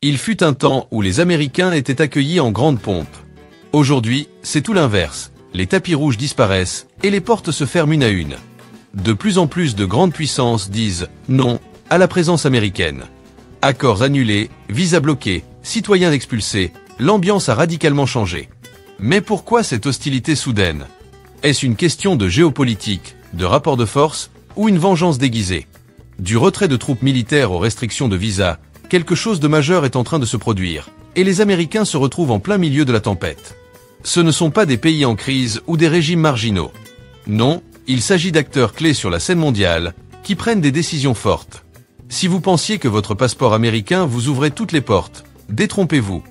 Il fut un temps où les Américains étaient accueillis en grande pompe. Aujourd'hui, c'est tout l'inverse. Les tapis rouges disparaissent et les portes se ferment une à une. De plus en plus de grandes puissances disent non à la présence américaine. Accords annulés, visas bloqués, citoyens expulsés, l'ambiance a radicalement changé. Mais pourquoi cette hostilité soudaine? Est-ce une question de géopolitique, de rapport de force, ou une vengeance déguisée? Du retrait de troupes militaires aux restrictions de visas, quelque chose de majeur est en train de se produire, et les Américains se retrouvent en plein milieu de la tempête. Ce ne sont pas des pays en crise ou des régimes marginaux. Non, il s'agit d'acteurs clés sur la scène mondiale, qui prennent des décisions fortes. Si vous pensiez que votre passeport américain vous ouvrait toutes les portes, détrompez-vous.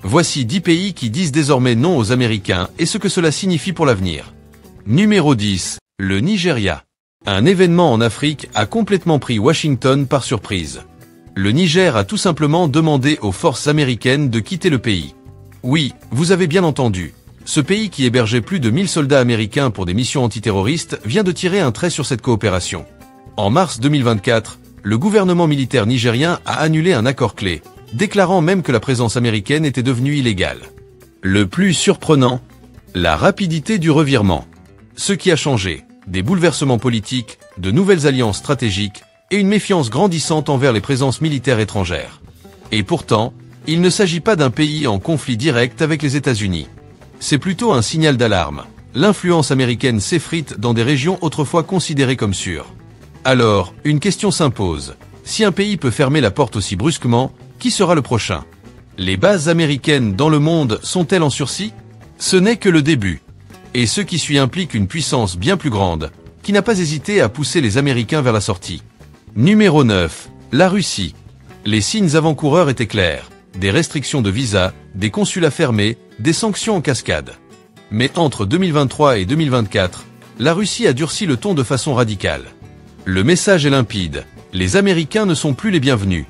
Voici 10 pays qui disent désormais non aux Américains et ce que cela signifie pour l'avenir. Numéro 10, le Nigeria. Un événement en Afrique a complètement pris Washington par surprise. Le Niger a tout simplement demandé aux forces américaines de quitter le pays. Oui, vous avez bien entendu. Ce pays qui hébergeait plus de 1000 soldats américains pour des missions antiterroristes vient de tirer un trait sur cette coopération. En mars 2024, le gouvernement militaire nigérien a annulé un accord clé, déclarant même que la présence américaine était devenue illégale. Le plus surprenant, la rapidité du revirement. Ce qui a changé, des bouleversements politiques, de nouvelles alliances stratégiques et une méfiance grandissante envers les présences militaires étrangères. Et pourtant, il ne s'agit pas d'un pays en conflit direct avec les États-Unis. C'est plutôt un signal d'alarme. L'influence américaine s'effrite dans des régions autrefois considérées comme sûres. Alors, une question s'impose. Si un pays peut fermer la porte aussi brusquement, qui sera le prochain? Les bases américaines dans le monde sont-elles en sursis? Ce n'est que le début. Et ce qui suit implique une puissance bien plus grande, qui n'a pas hésité à pousser les Américains vers la sortie. Numéro 9. La Russie. Les signes avant-coureurs étaient clairs. Des restrictions de visas, des consulats fermés, des sanctions en cascade. Mais entre 2023 et 2024, la Russie a durci le ton de façon radicale. Le message est limpide. Les Américains ne sont plus les bienvenus.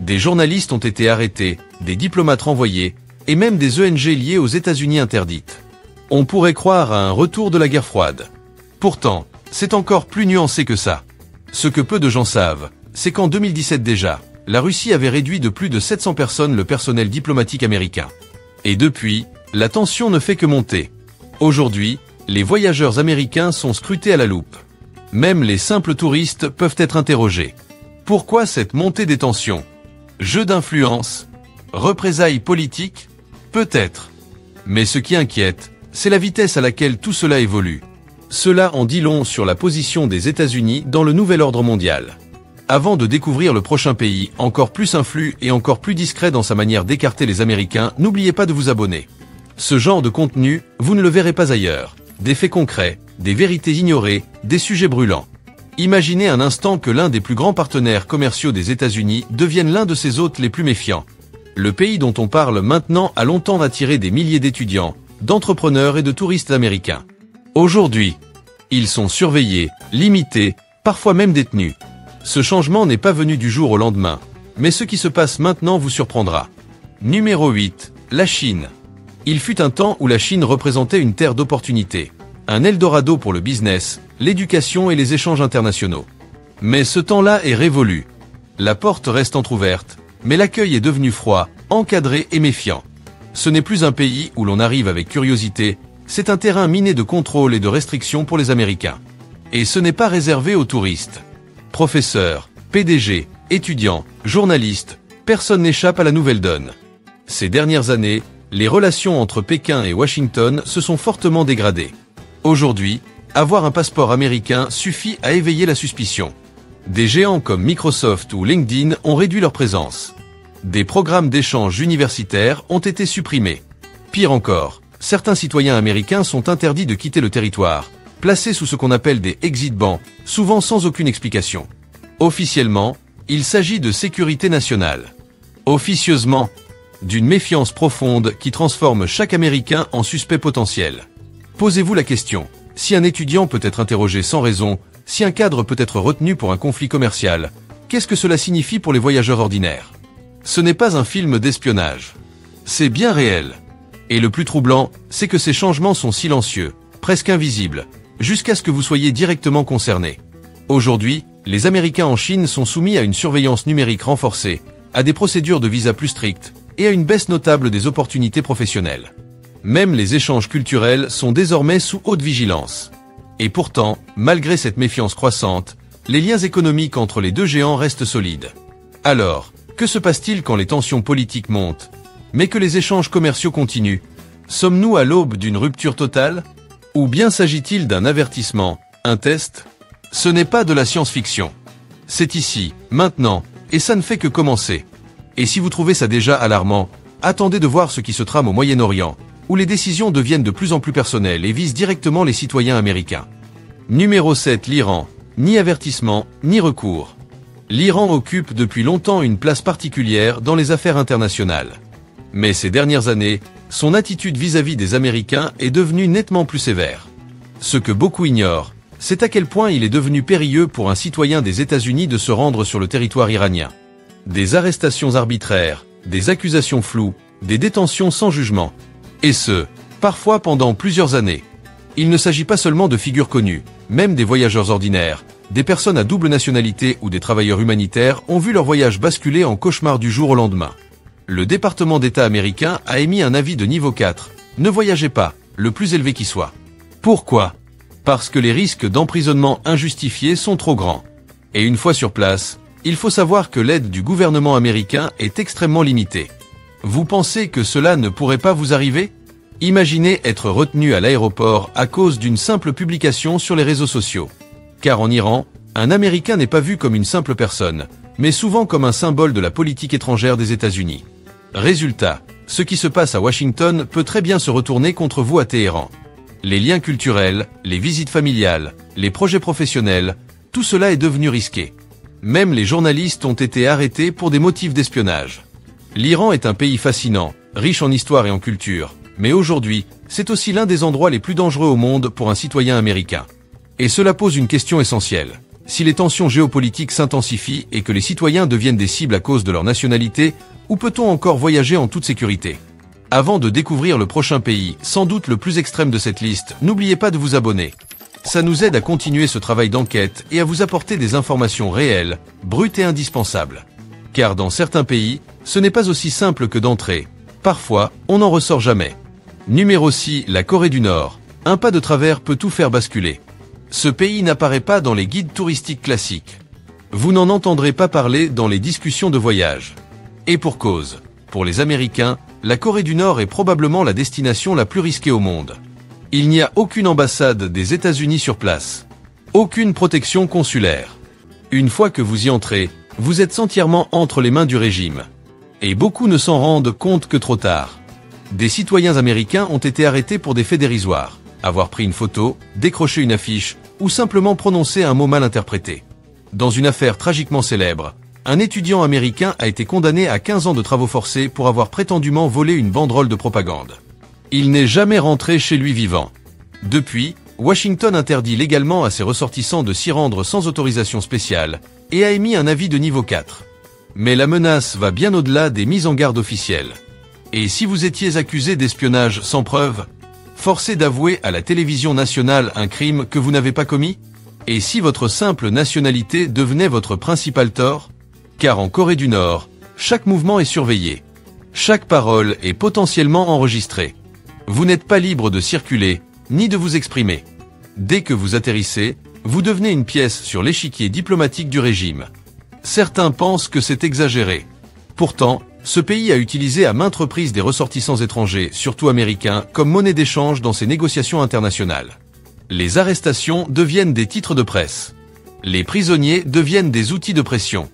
Des journalistes ont été arrêtés, des diplomates renvoyés, et même des ONG liées aux États-Unis interdites. On pourrait croire à un retour de la guerre froide. Pourtant, c'est encore plus nuancé que ça. Ce que peu de gens savent, c'est qu'en 2017 déjà, la Russie avait réduit de plus de 700 personnes le personnel diplomatique américain. Et depuis, la tension ne fait que monter. Aujourd'hui, les voyageurs américains sont scrutés à la loupe. Même les simples touristes peuvent être interrogés. Pourquoi cette montée des tensions? Jeu d'influence? Représailles politiques? Peut-être. Mais ce qui inquiète, c'est la vitesse à laquelle tout cela évolue. Cela en dit long sur la position des États-Unis dans le nouvel ordre mondial. Avant de découvrir le prochain pays, encore plus influent et encore plus discret dans sa manière d'écarter les Américains, n'oubliez pas de vous abonner. Ce genre de contenu, vous ne le verrez pas ailleurs. Des faits concrets, des vérités ignorées, des sujets brûlants. Imaginez un instant que l'un des plus grands partenaires commerciaux des États-Unis devienne l'un de ses hôtes les plus méfiants. Le pays dont on parle maintenant a longtemps attiré des milliers d'étudiants, d'entrepreneurs et de touristes américains. Aujourd'hui, ils sont surveillés, limités, parfois même détenus. Ce changement n'est pas venu du jour au lendemain, mais ce qui se passe maintenant vous surprendra. Numéro 8. La Chine. Il fut un temps où la Chine représentait une terre d'opportunités, un Eldorado pour le business, l'éducation et les échanges internationaux. Mais ce temps-là est révolu. La porte reste entrouverte, mais l'accueil est devenu froid, encadré et méfiant. Ce n'est plus un pays où l'on arrive avec curiosité, c'est un terrain miné de contrôle et de restrictions pour les Américains. Et ce n'est pas réservé aux touristes. Professeurs, PDG, étudiants, journalistes, personne n'échappe à la nouvelle donne. Ces dernières années, les relations entre Pékin et Washington se sont fortement dégradées. Aujourd'hui, avoir un passeport américain suffit à éveiller la suspicion. Des géants comme Microsoft ou LinkedIn ont réduit leur présence. Des programmes d'échange universitaires ont été supprimés. Pire encore, certains citoyens américains sont interdits de quitter le territoire, placés sous ce qu'on appelle des exit bans, souvent sans aucune explication. Officiellement, il s'agit de sécurité nationale. Officieusement, d'une méfiance profonde qui transforme chaque Américain en suspect potentiel. Posez-vous la question, si un étudiant peut être interrogé sans raison, si un cadre peut être retenu pour un conflit commercial, qu'est-ce que cela signifie pour les voyageurs ordinaires? Ce n'est pas un film d'espionnage. C'est bien réel. Et le plus troublant, c'est que ces changements sont silencieux, presque invisibles, jusqu'à ce que vous soyez directement concerné. Aujourd'hui, les Américains en Chine sont soumis à une surveillance numérique renforcée, à des procédures de visa plus strictes et à une baisse notable des opportunités professionnelles. Même les échanges culturels sont désormais sous haute vigilance. Et pourtant, malgré cette méfiance croissante, les liens économiques entre les deux géants restent solides. Alors, que se passe-t-il quand les tensions politiques montent, mais que les échanges commerciaux continuent? Sommes-nous à l'aube d'une rupture totale? Ou bien s'agit-il d'un avertissement, un test? Ce n'est pas de la science-fiction. C'est ici, maintenant, et ça ne fait que commencer. Et si vous trouvez ça déjà alarmant, attendez de voir ce qui se trame au Moyen-Orient, où les décisions deviennent de plus en plus personnelles et visent directement les citoyens américains. Numéro 7. L'Iran. Ni avertissement, ni recours. L'Iran occupe depuis longtemps une place particulière dans les affaires internationales. Mais ces dernières années, son attitude vis-à-vis des Américains est devenue nettement plus sévère. Ce que beaucoup ignorent, c'est à quel point il est devenu périlleux pour un citoyen des États-Unis de se rendre sur le territoire iranien. Des arrestations arbitraires, des accusations floues, des détentions sans jugement. Et ce, parfois pendant plusieurs années. Il ne s'agit pas seulement de figures connues, même des voyageurs ordinaires, des personnes à double nationalité ou des travailleurs humanitaires ont vu leur voyage basculer en cauchemar du jour au lendemain. Le département d'État américain a émis un avis de niveau 4. Ne voyagez pas, le plus élevé qui soit. Pourquoi? Parce que les risques d'emprisonnement injustifiés sont trop grands. Et une fois sur place, il faut savoir que l'aide du gouvernement américain est extrêmement limitée. Vous pensez que cela ne pourrait pas vous arriver? Imaginez être retenu à l'aéroport à cause d'une simple publication sur les réseaux sociaux. Car en Iran, un Américain n'est pas vu comme une simple personne, mais souvent comme un symbole de la politique étrangère des États-Unis. Résultat, ce qui se passe à Washington peut très bien se retourner contre vous à Téhéran. Les liens culturels, les visites familiales, les projets professionnels, tout cela est devenu risqué. Même les journalistes ont été arrêtés pour des motifs d'espionnage. L'Iran est un pays fascinant, riche en histoire et en culture, mais aujourd'hui, c'est aussi l'un des endroits les plus dangereux au monde pour un citoyen américain. Et cela pose une question essentielle. Si les tensions géopolitiques s'intensifient et que les citoyens deviennent des cibles à cause de leur nationalité, où peut-on encore voyager en toute sécurité? Avant de découvrir le prochain pays, sans doute le plus extrême de cette liste, n'oubliez pas de vous abonner. Ça nous aide à continuer ce travail d'enquête et à vous apporter des informations réelles, brutes et indispensables. Car dans certains pays, ce n'est pas aussi simple que d'entrer. Parfois, on n'en ressort jamais. Numéro 6. La Corée du Nord. Un pas de travers peut tout faire basculer. Ce pays n'apparaît pas dans les guides touristiques classiques. Vous n'en entendrez pas parler dans les discussions de voyage. Et pour cause. Pour les Américains, la Corée du Nord est probablement la destination la plus risquée au monde. Il n'y a aucune ambassade des États-Unis sur place. Aucune protection consulaire. Une fois que vous y entrez, vous êtes entièrement entre les mains du régime. Et beaucoup ne s'en rendent compte que trop tard. Des citoyens américains ont été arrêtés pour des faits dérisoires. Avoir pris une photo, décroché une affiche, ou simplement prononcer un mot mal interprété. Dans une affaire tragiquement célèbre, un étudiant américain a été condamné à 15 ans de travaux forcés pour avoir prétendument volé une banderole de propagande. Il n'est jamais rentré chez lui vivant. Depuis, Washington interdit légalement à ses ressortissants de s'y rendre sans autorisation spéciale et a émis un avis de niveau 4. Mais la menace va bien au-delà des mises en garde officielles. Et si vous étiez accusé d'espionnage sans preuve, forcé d'avouer à la télévision nationale un crime que vous n'avez pas commis? Et si votre simple nationalité devenait votre principal tort? Car en Corée du Nord, chaque mouvement est surveillé. Chaque parole est potentiellement enregistrée. Vous n'êtes pas libre de circuler, ni de vous exprimer. Dès que vous atterrissez, vous devenez une pièce sur l'échiquier diplomatique du régime. Certains pensent que c'est exagéré. Pourtant, ce pays a utilisé à maintes reprises des ressortissants étrangers, surtout américains, comme monnaie d'échange dans ses négociations internationales. Les arrestations deviennent des titres de presse. Les prisonniers deviennent des outils de pression.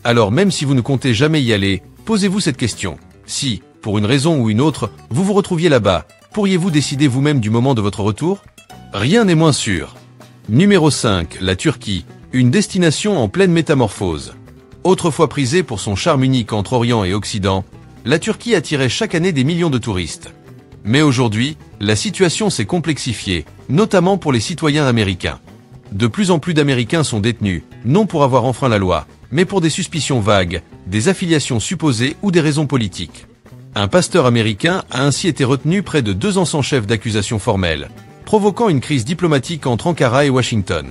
Alors même si vous ne comptez jamais y aller, posez-vous cette question. Si, pour une raison ou une autre, vous vous retrouviez là-bas, pourriez-vous décider vous-même du moment de votre retour? Rien n'est moins sûr. Numéro 5. La Turquie, une destination en pleine métamorphose. Autrefois prisée pour son charme unique entre Orient et Occident, la Turquie attirait chaque année des millions de touristes. Mais aujourd'hui, la situation s'est complexifiée, notamment pour les citoyens américains. De plus en plus d'Américains sont détenus, non pour avoir enfreint la loi, mais pour des suspicions vagues, des affiliations supposées ou des raisons politiques. Un pasteur américain a ainsi été retenu près de 2 ans sans chef d'accusation formelle, provoquant une crise diplomatique entre Ankara et Washington.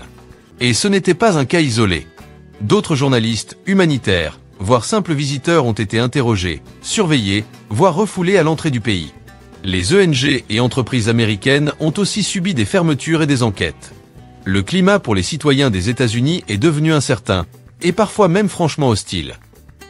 Et ce n'était pas un cas isolé. D'autres journalistes, humanitaires, voire simples visiteurs ont été interrogés, surveillés, voire refoulés à l'entrée du pays. Les ONG et entreprises américaines ont aussi subi des fermetures et des enquêtes. Le climat pour les citoyens des États-Unis est devenu incertain, et parfois même franchement hostile.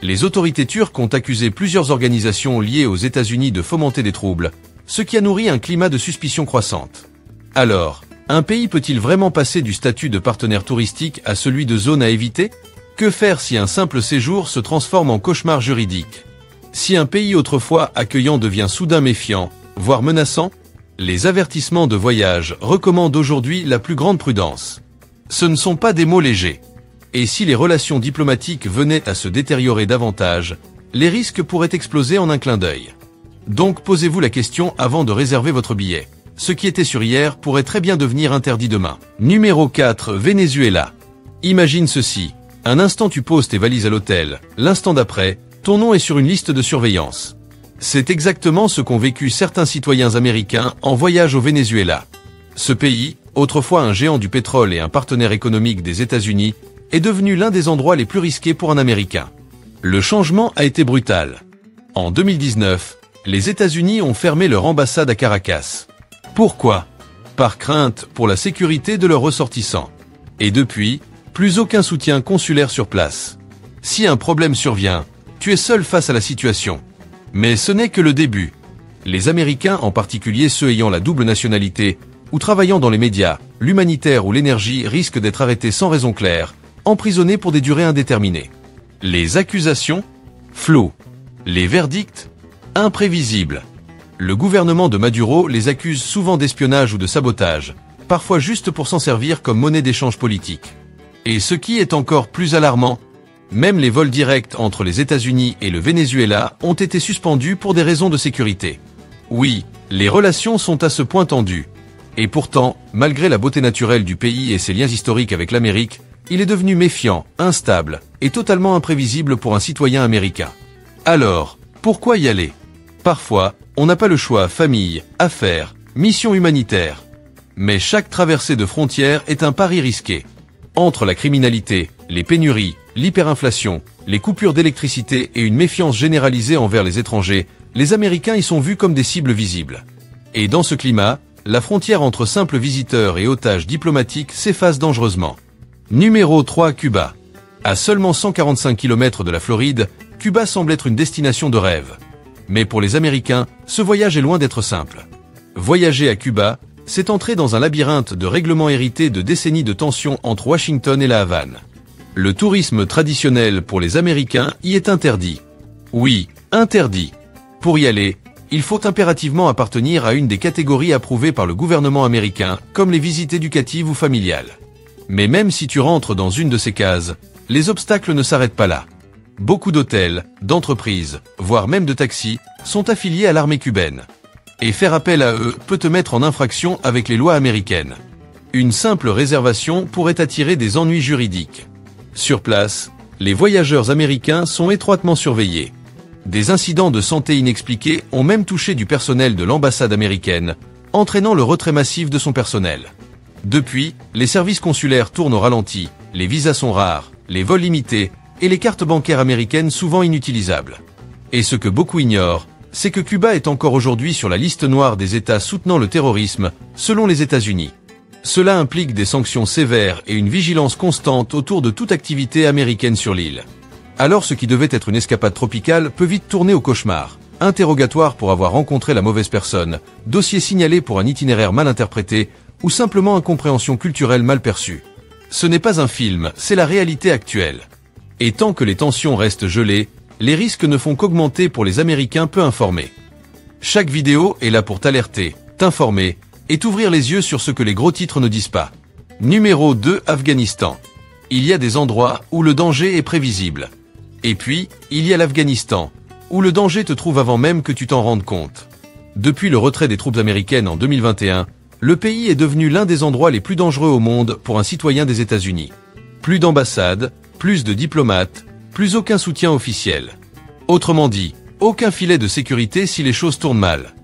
Les autorités turques ont accusé plusieurs organisations liées aux États-Unis de fomenter des troubles, ce qui a nourri un climat de suspicion croissante. Alors, un pays peut-il vraiment passer du statut de partenaire touristique à celui de zone à éviter? Que faire si un simple séjour se transforme en cauchemar juridique? Si un pays autrefois accueillant devient soudain méfiant, voire menaçant, les avertissements de voyage recommandent aujourd'hui la plus grande prudence. Ce ne sont pas des mots légers. Et si les relations diplomatiques venaient à se détériorer davantage, les risques pourraient exploser en un clin d'œil. Donc posez-vous la question avant de réserver votre billet. Ce qui était sûr hier pourrait très bien devenir interdit demain. Numéro 4, Venezuela. Imagine ceci. Un instant tu poses tes valises à l'hôtel, l'instant d'après, ton nom est sur une liste de surveillance. C'est exactement ce qu'ont vécu certains citoyens américains en voyage au Venezuela. Ce pays, autrefois un géant du pétrole et un partenaire économique des États-Unis, est devenu l'un des endroits les plus risqués pour un Américain. Le changement a été brutal. En 2019, les États-Unis ont fermé leur ambassade à Caracas. Pourquoi? Par crainte pour la sécurité de leurs ressortissants. Et depuis, plus aucun soutien consulaire sur place. Si un problème survient, tu es seul face à la situation. Mais ce n'est que le début. Les Américains, en particulier ceux ayant la double nationalité, ou travaillant dans les médias, l'humanitaire ou l'énergie, risquent d'être arrêtés sans raison claire, emprisonnés pour des durées indéterminées. Les accusations? Floues. Les verdicts? Imprévisibles. Le gouvernement de Maduro les accuse souvent d'espionnage ou de sabotage, parfois juste pour s'en servir comme monnaie d'échange politique. Et ce qui est encore plus alarmant, même les vols directs entre les États-Unis et le Venezuela ont été suspendus pour des raisons de sécurité. Oui, les relations sont à ce point tendues. Et pourtant, malgré la beauté naturelle du pays et ses liens historiques avec l'Amérique, il est devenu méfiant, instable et totalement imprévisible pour un citoyen américain. Alors, pourquoi y aller? Parfois, on n'a pas le choix, famille, affaires, mission humanitaire. Mais chaque traversée de frontière est un pari risqué. Entre la criminalité, les pénuries, l'hyperinflation, les coupures d'électricité et une méfiance généralisée envers les étrangers, les Américains y sont vus comme des cibles visibles. Et dans ce climat, la frontière entre simples visiteurs et otages diplomatiques s'efface dangereusement. Numéro 3, Cuba. À seulement 145 km de la Floride, Cuba semble être une destination de rêve. Mais pour les Américains, ce voyage est loin d'être simple. Voyager à Cuba, c'est entrer dans un labyrinthe de règlements hérités de décennies de tensions entre Washington et la Havane. Le tourisme traditionnel pour les Américains y est interdit. Oui, interdit. Pour y aller, il faut impérativement appartenir à une des catégories approuvées par le gouvernement américain, comme les visites éducatives ou familiales. Mais même si tu rentres dans une de ces cases, les obstacles ne s'arrêtent pas là. Beaucoup d'hôtels, d'entreprises, voire même de taxis, sont affiliés à l'armée cubaine. Et faire appel à eux peut te mettre en infraction avec les lois américaines. Une simple réservation pourrait attirer des ennuis juridiques. Sur place, les voyageurs américains sont étroitement surveillés. Des incidents de santé inexpliqués ont même touché du personnel de l'ambassade américaine, entraînant le retrait massif de son personnel. Depuis, les services consulaires tournent au ralenti, les visas sont rares, les vols limités, et les cartes bancaires américaines souvent inutilisables. Et ce que beaucoup ignorent, c'est que Cuba est encore aujourd'hui sur la liste noire des États soutenant le terrorisme, selon les États-Unis. Cela implique des sanctions sévères et une vigilance constante autour de toute activité américaine sur l'île. Alors ce qui devait être une escapade tropicale peut vite tourner au cauchemar. Interrogatoire pour avoir rencontré la mauvaise personne, dossier signalé pour un itinéraire mal interprété, ou simplement incompréhension culturelle mal perçue. Ce n'est pas un film, c'est la réalité actuelle. Et tant que les tensions restent gelées, les risques ne font qu'augmenter pour les Américains peu informés. Chaque vidéo est là pour t'alerter, t'informer, et t'ouvrir les yeux sur ce que les gros titres ne disent pas. Numéro 2, Afghanistan. Il y a des endroits où le danger est prévisible. Et puis, il y a l'Afghanistan, où le danger te trouve avant même que tu t'en rendes compte. Depuis le retrait des troupes américaines en 2021, le pays est devenu l'un des endroits les plus dangereux au monde pour un citoyen des États-Unis. Plus d'ambassades, plus de diplomates, plus aucun soutien officiel. Autrement dit, aucun filet de sécurité si les choses tournent mal.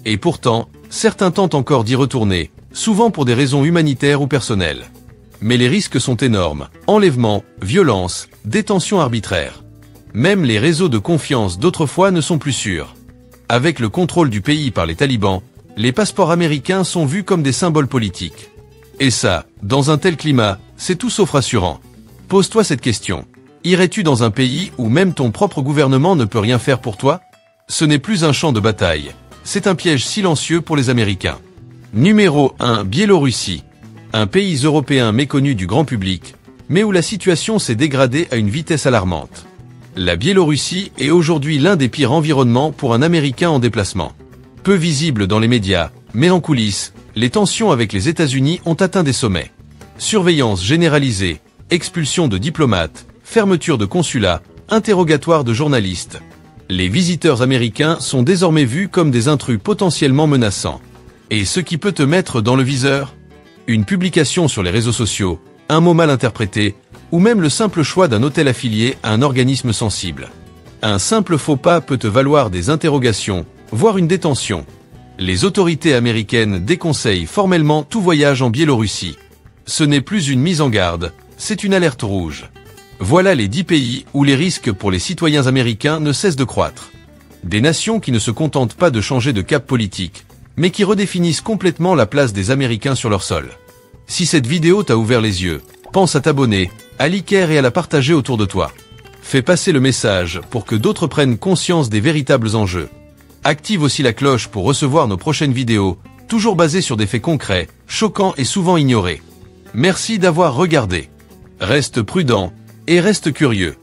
Et pourtant, certains tentent encore d'y retourner, souvent pour des raisons humanitaires ou personnelles. Mais les risques sont énormes, enlèvements, violences, détentions arbitraires. Même les réseaux de confiance d'autrefois ne sont plus sûrs. Avec le contrôle du pays par les talibans, les passeports américains sont vus comme des symboles politiques. Et ça, dans un tel climat, c'est tout sauf rassurant. Pose-toi cette question. Irais-tu dans un pays où même ton propre gouvernement ne peut rien faire pour toi? Ce n'est plus un champ de bataille. C'est un piège silencieux pour les Américains. Numéro 1. Biélorussie. Un pays européen méconnu du grand public, mais où la situation s'est dégradée à une vitesse alarmante. La Biélorussie est aujourd'hui l'un des pires environnements pour un Américain en déplacement. Peu visible dans les médias, mais en coulisses, les tensions avec les États-Unis ont atteint des sommets. Surveillance généralisée, expulsion de diplomates, fermeture de consulats, interrogatoire de journalistes. Les visiteurs américains sont désormais vus comme des intrus potentiellement menaçants. Et ce qui peut te mettre dans le viseur? Une publication sur les réseaux sociaux, un mot mal interprété, ou même le simple choix d'un hôtel affilié à un organisme sensible. Un simple faux pas peut te valoir des interrogations, voire une détention. Les autorités américaines déconseillent formellement tout voyage en Biélorussie. Ce n'est plus une mise en garde, c'est une alerte rouge. Voilà les 10 pays où les risques pour les citoyens américains ne cessent de croître. Des nations qui ne se contentent pas de changer de cap politique, mais qui redéfinissent complètement la place des Américains sur leur sol. Si cette vidéo t'a ouvert les yeux, pense à t'abonner, à liker et à la partager autour de toi. Fais passer le message pour que d'autres prennent conscience des véritables enjeux. Active aussi la cloche pour recevoir nos prochaines vidéos, toujours basées sur des faits concrets, choquants et souvent ignorés. Merci d'avoir regardé. Reste prudent et reste curieux.